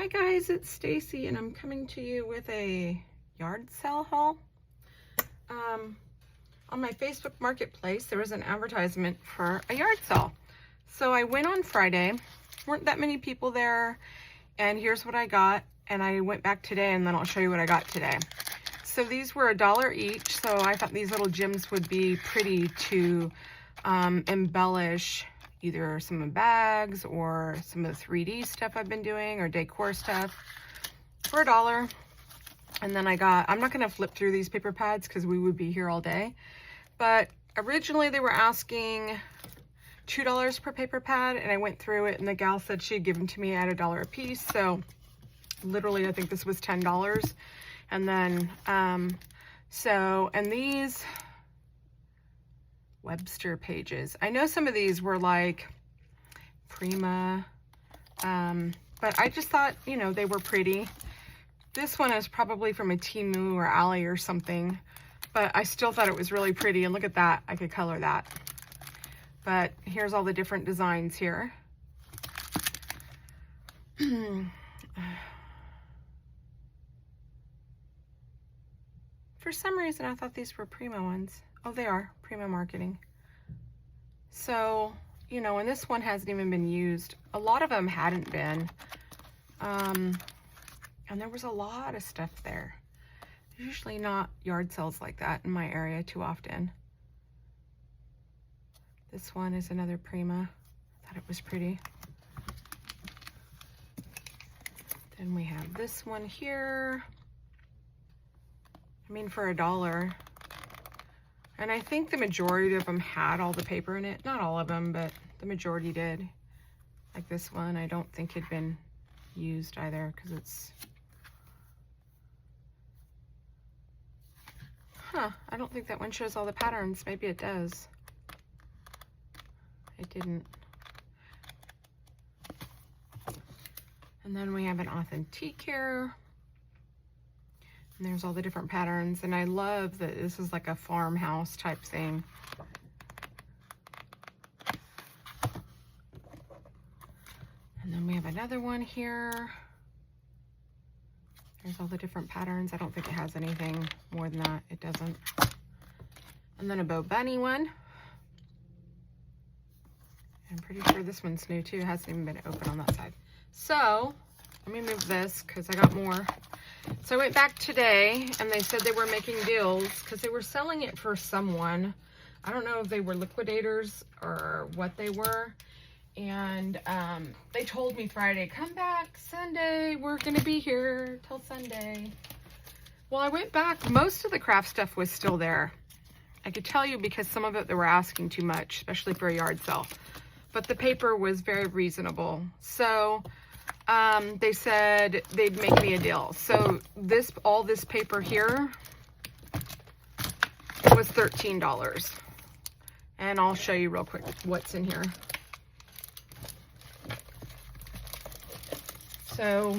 Hi guys, it's Stacy and I'm coming to you with a yard sale haul. On my Facebook Marketplace, there was an advertisement for a yard sale. So I went on Friday, weren't that many people there, and here's what I got. And I went back today and then I'll show you what I got today. So these were $1 each, so I thought these little gems would be pretty to embellish either some of the bags or some of the 3D stuff I've been doing or decor stuff for $1. And then I'm not gonna flip through these paper pads because we would be here all day. But originally they were asking $2 per paper pad, and I went through it and the gal said she'd given to me at $1 a piece. So literally I think this was $10. And then, and these Webster pages. I know some of these were like Prima, but I just thought, you know, they were pretty. This one is probably from a Temu or Ali or something, but I still thought it was really pretty. And look at that, I could color that. But here's all the different designs here. For some reason, I thought these were Prima ones. Oh, they are Prima marketing. So, you know, and this one hasn't even been used. A lot of them hadn't been. And there was a lot of stuff there. There's usually not yard sales like that in my area too often. This one is another Prima. I thought it was pretty. Then we have this one here. I mean, for $1. And I think the majority of them had all the paper in it. Not all of them, but the majority did. Like this one, I don't think had been used either because it's... I don't think that one shows all the patterns. Maybe it does. It didn't. And then we have an authentique here. And there's all the different patterns. And I love that this is like a farmhouse type thing. And then we have another one here. There's all the different patterns. I don't think it has anything more than that. It doesn't. And then a Bo Bunny one. I'm pretty sure this one's new too. It hasn't even been open on that side. So let me move this because I got more. So I went back today and they said they were making deals because they were selling it for someone. I don't know if they were liquidators or what they were. And they told me Friday, come back Sunday. We're going to be here till Sunday. Well, I went back. Most of the craft stuff was still there. I could tell you because some of it they were asking too much, especially for a yard sale. But the paper was very reasonable. So they said they'd make me a deal. So all this paper here was $13. And I'll show you real quick what's in here. So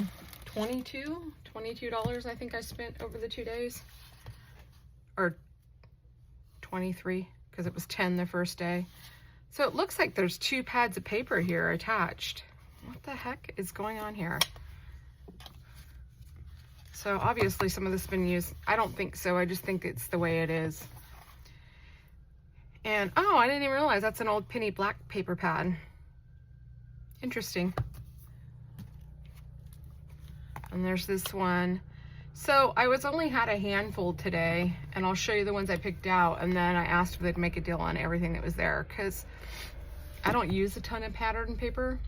$22 I think I spent over the 2 days. Or 23 because it was 10 the first day. So it looks like there's 2 pads of paper here attached. What the heck is going on here? So obviously some of this has been used. I don't think so. I just think it's the way it is. And oh, I didn't even realize that's an old penny black paper pad. Interesting. And there's this one. So I only had a handful today, and I'll show you the ones I picked out, and then I asked if they'd make a deal on everything that was there because I don't use a ton of pattern paper,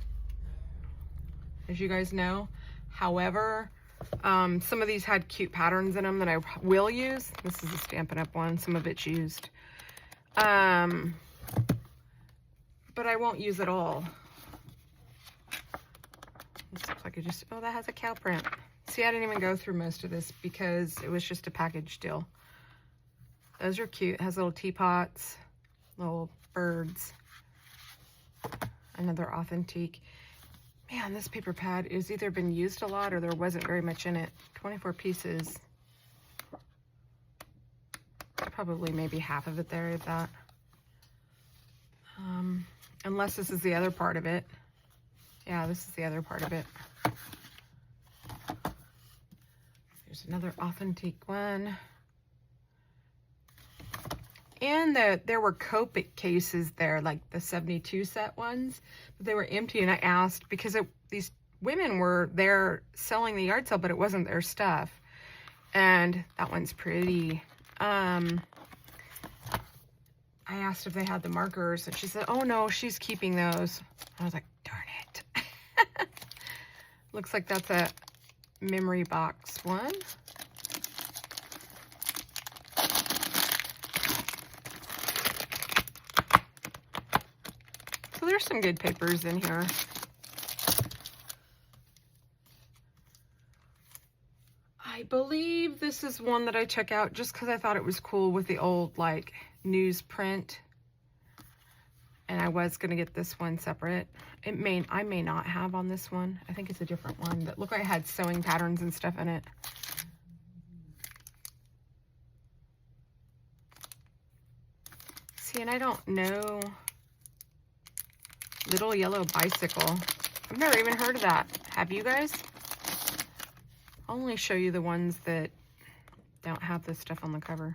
as you guys know. However, some of these had cute patterns in them that I will use. This is a Stampin' Up! One. Some of it's used. But I won't use it all. This looks like oh, that has a cow print. See, I didn't even go through most of this because it was just a package deal. Those are cute. It has little teapots, little birds. Another authentique. Man, this paper pad has either been used a lot or there wasn't very much in it. 24 pieces. Probably maybe half of it there, if that. Unless this is the other part of it. Yeah, this is the other part of it. There's another authentic one. And there were Copic cases there, like the 72 set ones, but they were empty. And I asked, because these women were there selling the yard sale, but it wasn't their stuff. And that one's pretty. I asked if they had the markers, and she said, oh no, she's keeping those. I was like, darn it. Looks like that's a memory box one. So there's some good papers in here. I believe this is one that I check out just because I thought it was cool with the old like newsprint. And I was going to get this one separate. I may not have on this one. I think it's a different one that looked like it had sewing patterns and stuff in it. See, and I don't know. Little Yellow Bicycle. I've never even heard of that. Have you guys? I'll only show you the ones that don't have this stuff on the cover.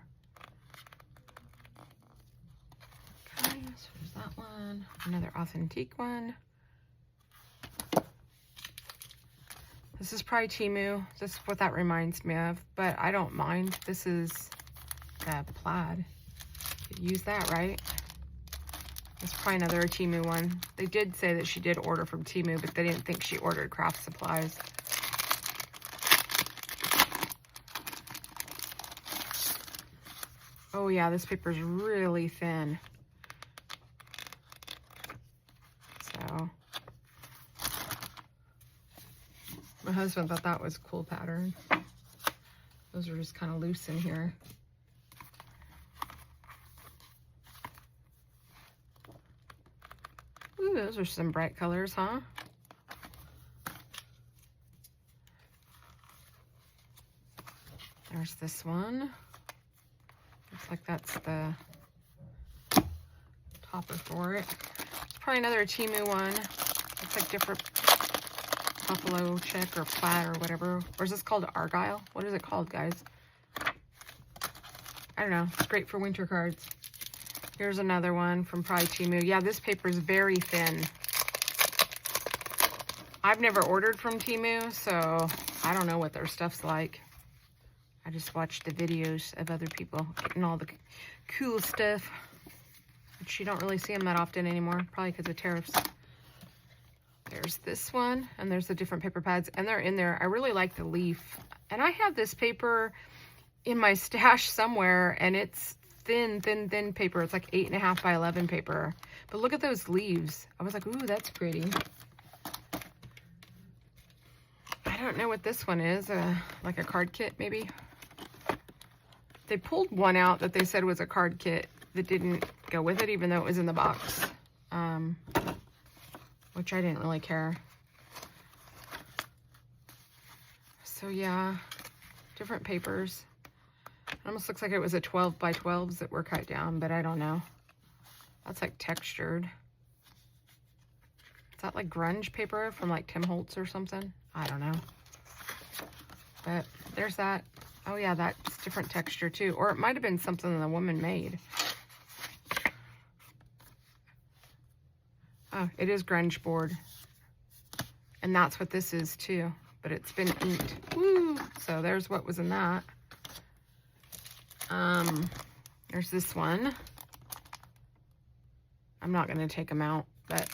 Okay, so there's that one. Another authentic one. This is probably Temu. This is what that reminds me of, but I don't mind. This is plaid. Could use that, right? That's probably another Temu one. They did say that she did order from Temu, but they didn't think she ordered craft supplies. Oh yeah, this paper's really thin. So, my husband thought that was a cool pattern. Those are just kind of loose in here. Ooh, those are some bright colors, huh? There's this one. Looks like that's the topper for it. It's probably another Temu one. Looks like different buffalo check or plaid or whatever. Or is this called Argyle? What is it called, guys? I don't know. It's great for winter cards. Here's another one from probably Temu. Yeah, this paper is very thin. I've never ordered from Temu, so I don't know what their stuff's like. I just watched the videos of other people getting all the cool stuff. But you don't really see them that often anymore, probably because of tariffs. There's this one, and there's the different paper pads, and they're in there. I really like the leaf. And I have this paper in my stash somewhere, and it's thin paper. It's like 8.5 by 11 paper. But look at those leaves. I was like, ooh, that's pretty. I don't know what this one is. Like a card kit, maybe? They pulled one out that they said was a card kit that didn't go with it, even though it was in the box. Which I didn't really care. So yeah, different papers. It almost looks like it was a 12 by 12s that were cut down, but I don't know. That's like textured. Is that like grunge paper from like Tim Holtz or something? I don't know. But there's that. Oh yeah, that's different texture too. Or it might have been something the woman made. Oh, it is grunge board. And that's what this is too. But it's been inked. Woo! So there's what was in that. There's this one. I'm not going to take them out, but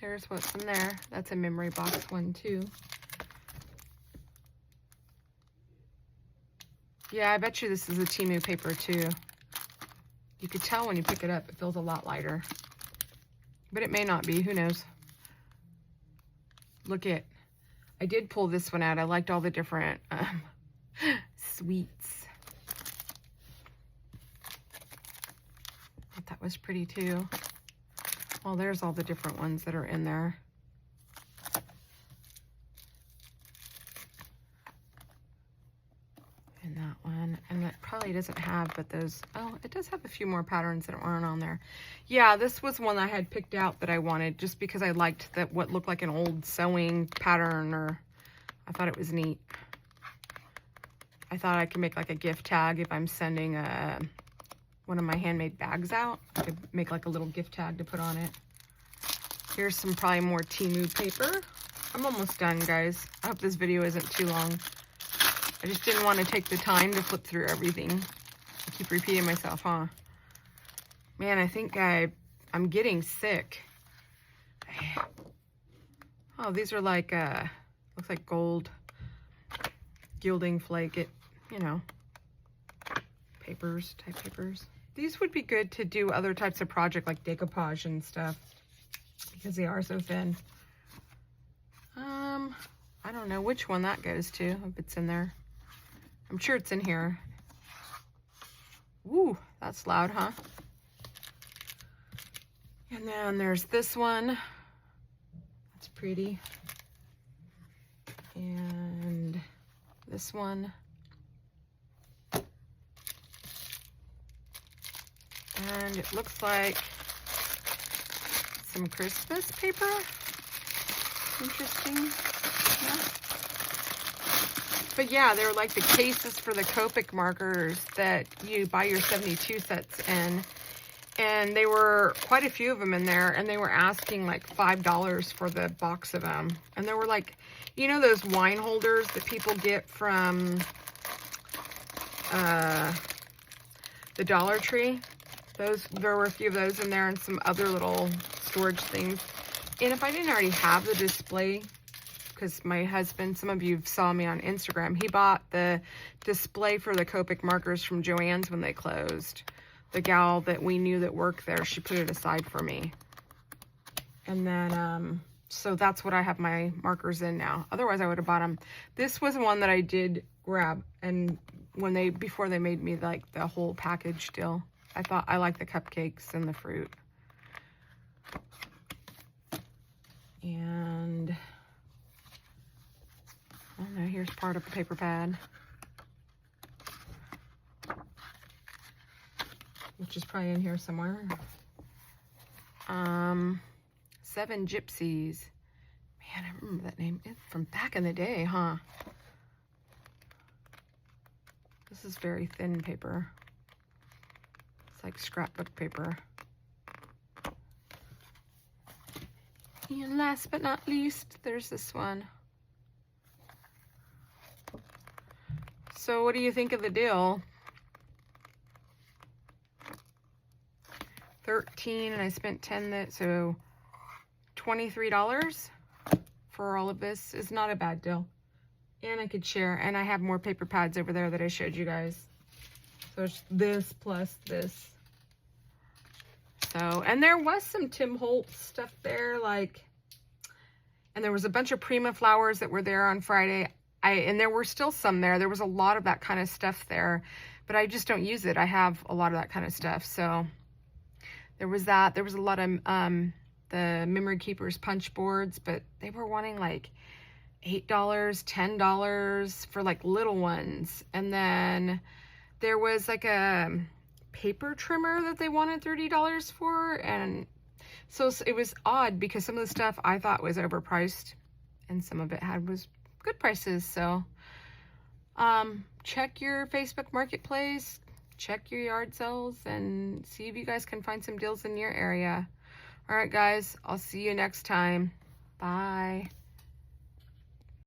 there's what's in there. That's a memory box one too. Yeah, I bet you this is a Temu paper too. You could tell when you pick it up, it feels a lot lighter. But it may not be, who knows. Look at, I did pull this one out. I liked all the different sweets. I thought that was pretty too. Well, there's all the different ones that are in there. And that one, and that probably doesn't have, but those, oh, it does have a few more patterns that aren't on there. Yeah, this was one I had picked out that I wanted just because I liked that what looked like an old sewing pattern, or I thought it was neat. I thought I could make like a gift tag if I'm sending one of my handmade bags out. I could make like a little gift tag to put on it. Here's some probably more Temu paper. I'm almost done, guys. I hope this video isn't too long. I just didn't want to take the time to flip through everything. I keep repeating myself, huh? Man, I think I'm getting sick. Oh, these are like, looks like gold gilding flake. You know, papers, type papers. These would be good to do other types of project like decoupage and stuff because they are so thin. I don't know which one that goes to, if it's in there. I'm sure it's in here. Woo, that's loud, huh? And then there's this one. That's pretty. And this one. And it looks like some Christmas paper. Interesting. Yeah. But yeah, they're like the cases for the Copic markers that you buy your 72 sets in. And they were quite a few of them in there, and they were asking like $5 for the box of them. And there were like, you know, those wine holders that people get from the Dollar Tree? There were a few of those in there and some other little storage things. And if I didn't already have the display, because my husband, some of you saw me on Instagram, he bought the display for the Copic markers from Joann's when they closed. The gal that we knew that worked there, she put it aside for me. And then, so that's what I have my markers in now. Otherwise, I would have bought them. This was one that I did grab, and before they made me like the whole package deal. I like the cupcakes and the fruit. And I don't know, here's part of a paper pad, which is probably in here somewhere. 7 Gypsies. Man, I remember that name. It's from back in the day, huh? This is very thin paper. It's like scrapbook paper. And last but not least, there's this one. So what do you think of the deal? 13 and I spent 10, so $23 for all of this is not a bad deal. And I could share, and I have more paper pads over there that I showed you guys. So it's this plus this. So, and there was some Tim Holtz stuff there, like, and there was a bunch of Prima flowers that were there on Friday. And there were still some there. There was a lot of that kind of stuff there, but I just don't use it. I have a lot of that kind of stuff. So there was that. There was a lot of the Memory Keepers punch boards, but they were wanting like $8, $10 for like little ones. And then there was like a paper trimmer that they wanted $30 for. And so it was odd because some of the stuff I thought was overpriced and some of it was good prices. So check your Facebook Marketplace, check your yard sales, and see if you guys can find some deals in your area. All right, guys, I'll see you next time. Bye.